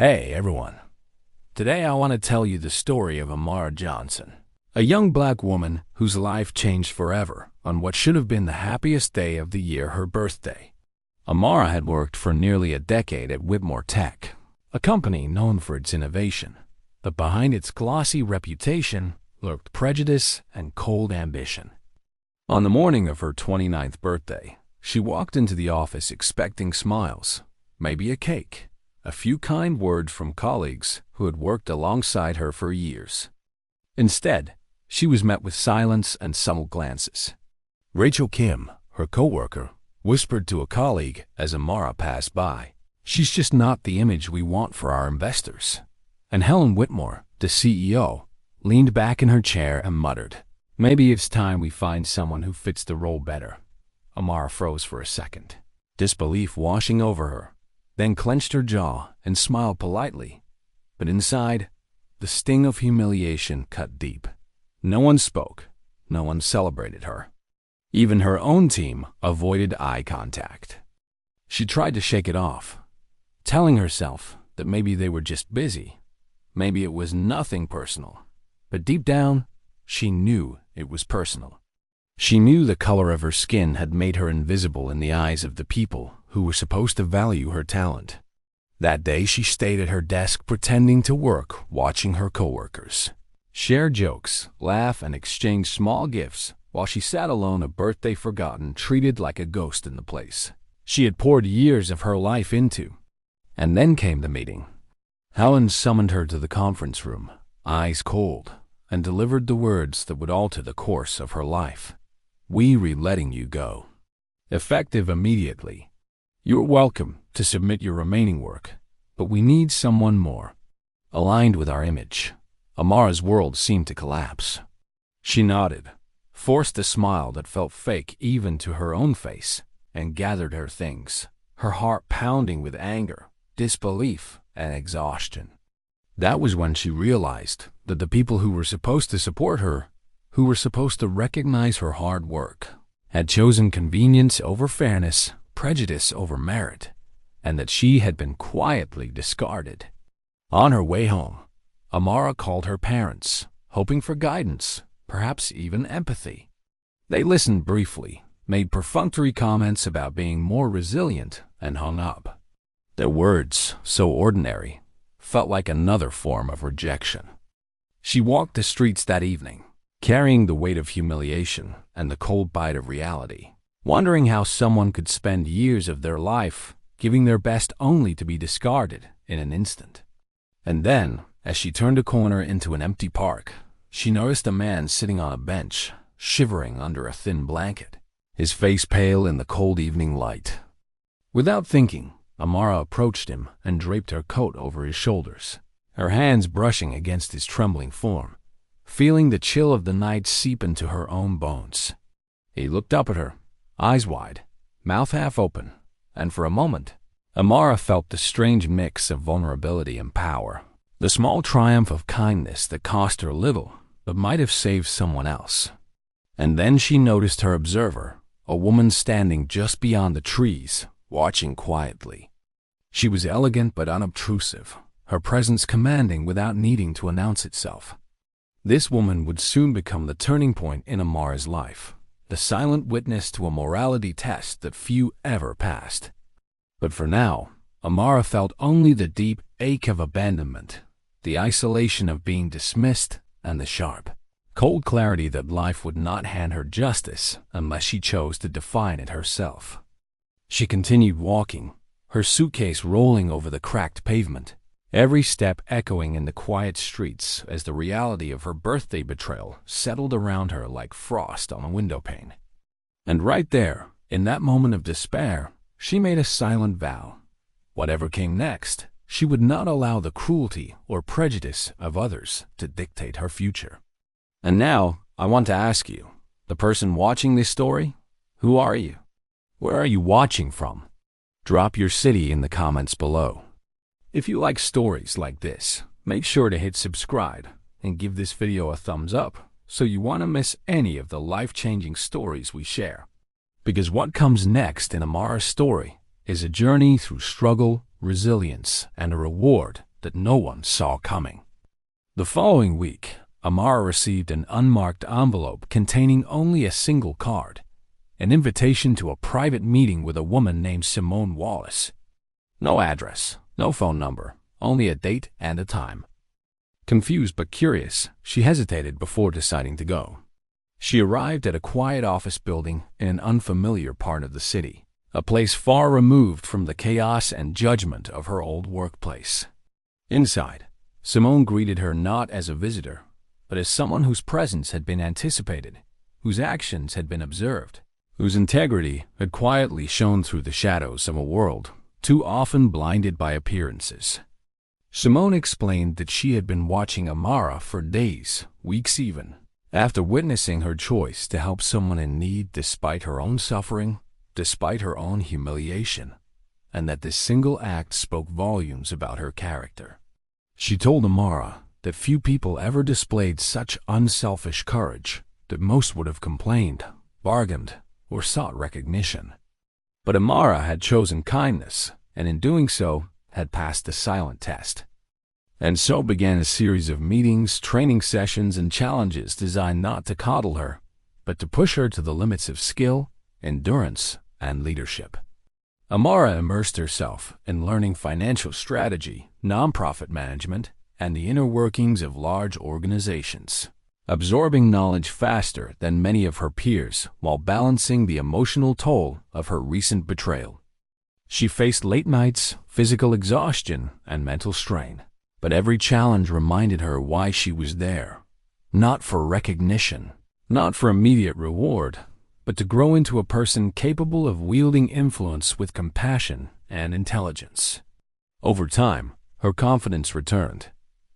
Hey everyone, today I want to tell you the story of Amara Johnson, a young black woman whose life changed forever on what should have been the happiest day of the year, her birthday. Amara had worked for nearly a decade at Whitmore Tech, a company known for its innovation, but behind its glossy reputation lurked prejudice and cold ambition. On the morning of her 29th birthday, she walked into the office expecting smiles, maybe a cake, a few kind words from colleagues who had worked alongside her for years. Instead, she was met with silence and subtle glances. Rachel Kim, her coworker, whispered to a colleague as Amara passed by, "She's just not the image we want for our investors." And Helen Whitmore, the CEO, leaned back in her chair and muttered, "Maybe it's time we find someone who fits the role better." Amara froze for a second, disbelief washing over her, then clenched her jaw and smiled politely. But inside, the sting of humiliation cut deep. No one spoke. No one celebrated her. Even her own team avoided eye contact. She tried to shake it off, telling herself that maybe they were just busy. Maybe it was nothing personal. But deep down, she knew it was personal. She knew the color of her skin had made her invisible in the eyes of the people who were supposed to value her talent. That day she stayed at her desk pretending to work, watching her coworkers share jokes, laugh, and exchange small gifts while she sat alone, a birthday forgotten, treated like a ghost in the place she had poured years of her life into. And then came the meeting. Helen summoned her to the conference room, eyes cold, and delivered the words that would alter the course of her life. "We're letting you go. Effective immediately. You're welcome to submit your remaining work, but we need someone more aligned with our image." Amara's world seemed to collapse. She nodded, forced a smile that felt fake even to her own face, and gathered her things, her heart pounding with anger, disbelief, and exhaustion. That was when she realized that the people who were supposed to support her, who were supposed to recognize her hard work, had chosen convenience over fairness, prejudice over merit, and that she had been quietly discarded. On her way home, Amara called her parents, hoping for guidance, perhaps even empathy. They listened briefly, made perfunctory comments about being more resilient, and hung up. Their words, so ordinary, felt like another form of rejection. She walked the streets that evening, carrying the weight of humiliation and the cold bite of reality, wondering how someone could spend years of their life giving their best only to be discarded in an instant. And then, as she turned a corner into an empty park, she noticed a man sitting on a bench, shivering under a thin blanket, his face pale in the cold evening light. Without thinking, Amara approached him and draped her coat over his shoulders, her hands brushing against his trembling form, feeling the chill of the night seep into her own bones. He looked up at her, eyes wide, mouth half open, and for a moment, Amara felt the strange mix of vulnerability and power, the small triumph of kindness that cost her little but might have saved someone else. And then she noticed her observer, a woman standing just beyond the trees, watching quietly. She was elegant but unobtrusive, her presence commanding without needing to announce itself. This woman would soon become the turning point in Amara's life, the silent witness to a morality test that few ever passed. But for now, Amara felt only the deep ache of abandonment, the isolation of being dismissed, and the sharp, cold clarity that life would not hand her justice unless she chose to define it herself. She continued walking, her suitcase rolling over the cracked pavement, every step echoing in the quiet streets as the reality of her birthday betrayal settled around her like frost on a windowpane. And right there, in that moment of despair, she made a silent vow. Whatever came next, she would not allow the cruelty or prejudice of others to dictate her future. And now, I want to ask you, the person watching this story, who are you? Where are you watching from? Drop your city in the comments below. If you like stories like this, make sure to hit subscribe and give this video a thumbs up so you won't miss any of the life-changing stories we share. Because what comes next in Amara's story is a journey through struggle, resilience, and a reward that no one saw coming. The following week, Amara received an unmarked envelope containing only a single card, an invitation to a private meeting with a woman named Simone Wallace. No address, no phone number, only a date and a time. Confused but curious, she hesitated before deciding to go. She arrived at a quiet office building in an unfamiliar part of the city, a place far removed from the chaos and judgment of her old workplace. Inside, Simone greeted her not as a visitor, but as someone whose presence had been anticipated, whose actions had been observed, whose integrity had quietly shone through the shadows of a world too often blinded by appearances. Simone explained that she had been watching Amara for days, weeks even, after witnessing her choice to help someone in need despite her own suffering, despite her own humiliation, and that this single act spoke volumes about her character. She told Amara that few people ever displayed such unselfish courage, that most would have complained, bargained, or sought recognition. But Amara had chosen kindness, and in doing so, had passed the silent test. And so began a series of meetings, training sessions, and challenges designed not to coddle her, but to push her to the limits of skill, endurance, and leadership. Amara immersed herself in learning financial strategy, nonprofit management, and the inner workings of large organizations, absorbing knowledge faster than many of her peers while balancing the emotional toll of her recent betrayal. She faced late nights, physical exhaustion, and mental strain, but every challenge reminded her why she was there. Not for recognition, not for immediate reward, but to grow into a person capable of wielding influence with compassion and intelligence. Over time, her confidence returned,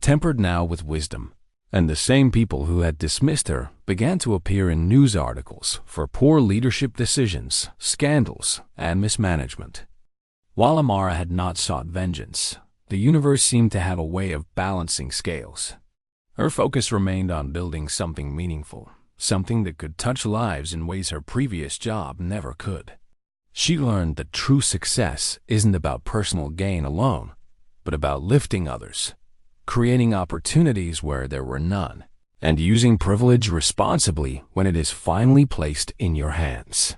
tempered now with wisdom, and the same people who had dismissed her began to appear in news articles for poor leadership decisions, scandals, and mismanagement. While Amara had not sought vengeance, the universe seemed to have a way of balancing scales. Her focus remained on building something meaningful, something that could touch lives in ways her previous job never could. She learned that true success isn't about personal gain alone, but about lifting others, creating opportunities where there were none, and using privilege responsibly when it is finally placed in your hands.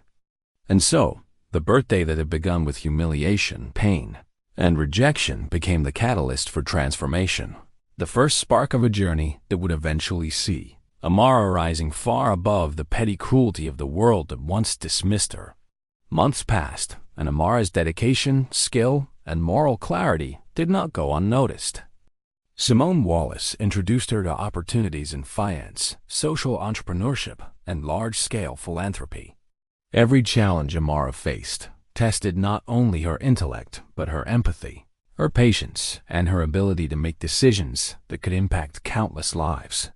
And so, the birthday that had begun with humiliation, pain, and rejection became the catalyst for transformation, the first spark of a journey that would eventually see Amara rising far above the petty cruelty of the world that once dismissed her. Months passed, and Amara's dedication, skill, and moral clarity did not go unnoticed. Simone Wallace introduced her to opportunities in finance, social entrepreneurship, and large-scale philanthropy. Every challenge Amara faced tested not only her intellect, but her empathy, her patience, and her ability to make decisions that could impact countless lives.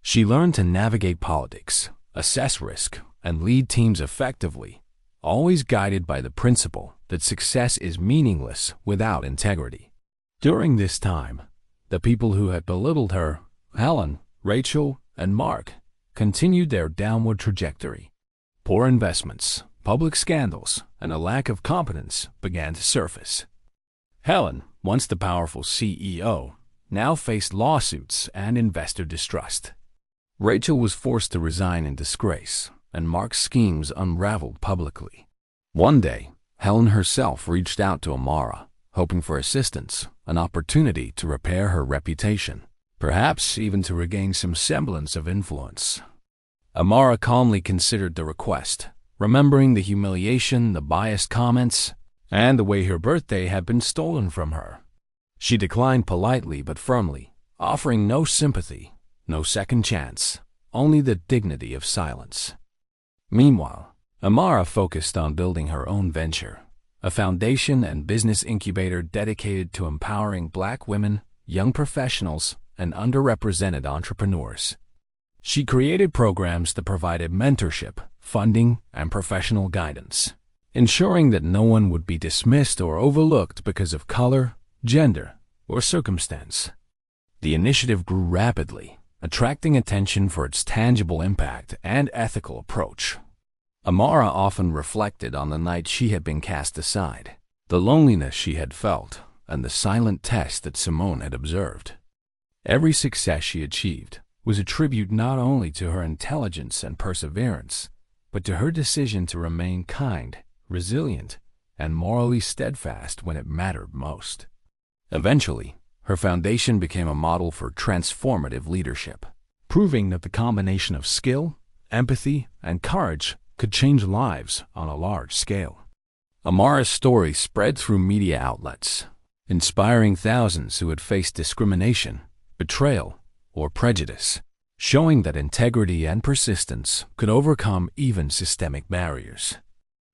She learned to navigate politics, assess risk, and lead teams effectively, always guided by the principle that success is meaningless without integrity. During this time, the people who had belittled her, Helen, Rachel, and Mark, continued their downward trajectory. Poor investments, public scandals, and a lack of competence began to surface. Helen, once the powerful CEO, now faced lawsuits and investor distrust. Rachel was forced to resign in disgrace, and Mark's schemes unraveled publicly. One day, Helen herself reached out to Amara, hoping for assistance, an opportunity to repair her reputation, perhaps even to regain some semblance of influence. Amara calmly considered the request, remembering the humiliation, the biased comments, and the way her birthday had been stolen from her. She declined politely but firmly, offering no sympathy, no second chance, only the dignity of silence. Meanwhile, Amara focused on building her own venture, a foundation and business incubator dedicated to empowering Black women, young professionals, and underrepresented entrepreneurs. She created programs that provided mentorship, funding, and professional guidance, ensuring that no one would be dismissed or overlooked because of color, gender, or circumstance. The initiative grew rapidly, attracting attention for its tangible impact and ethical approach. Amara often reflected on the night she had been cast aside, the loneliness she had felt, and the silent test that Simone had observed. Every success she achieved was a tribute not only to her intelligence and perseverance, but to her decision to remain kind, resilient, and morally steadfast when it mattered most. Eventually, her foundation became a model for transformative leadership, proving that the combination of skill, empathy, and courage could change lives on a large scale. Amara's story spread through media outlets, inspiring thousands who had faced discrimination, betrayal, or prejudice, showing that integrity and persistence could overcome even systemic barriers.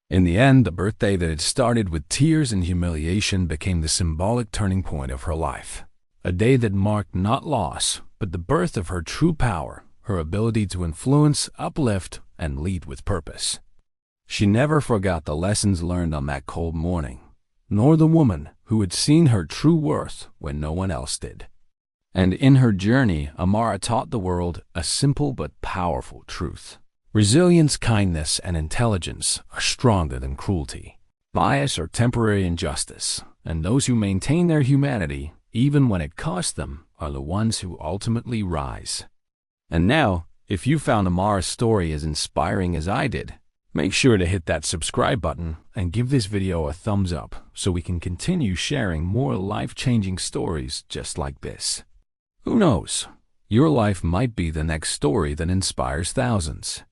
In the end, the birthday that had started with tears and humiliation became the symbolic turning point of her life. A day that marked not loss, but the birth of her true power, her ability to influence, uplift, and lead with purpose. She never forgot the lessons learned on that cold morning, nor the woman who had seen her true worth when no one else did. And in her journey, Amara taught the world a simple but powerful truth. Resilience, kindness, and intelligence are stronger than cruelty, bias, or temporary injustice, and those who maintain their humanity, even when it costs them, are the ones who ultimately rise. And now, if you found Amara's story as inspiring as I did, make sure to hit that subscribe button and give this video a thumbs up so we can continue sharing more life-changing stories just like this. Who knows? Your life might be the next story that inspires thousands.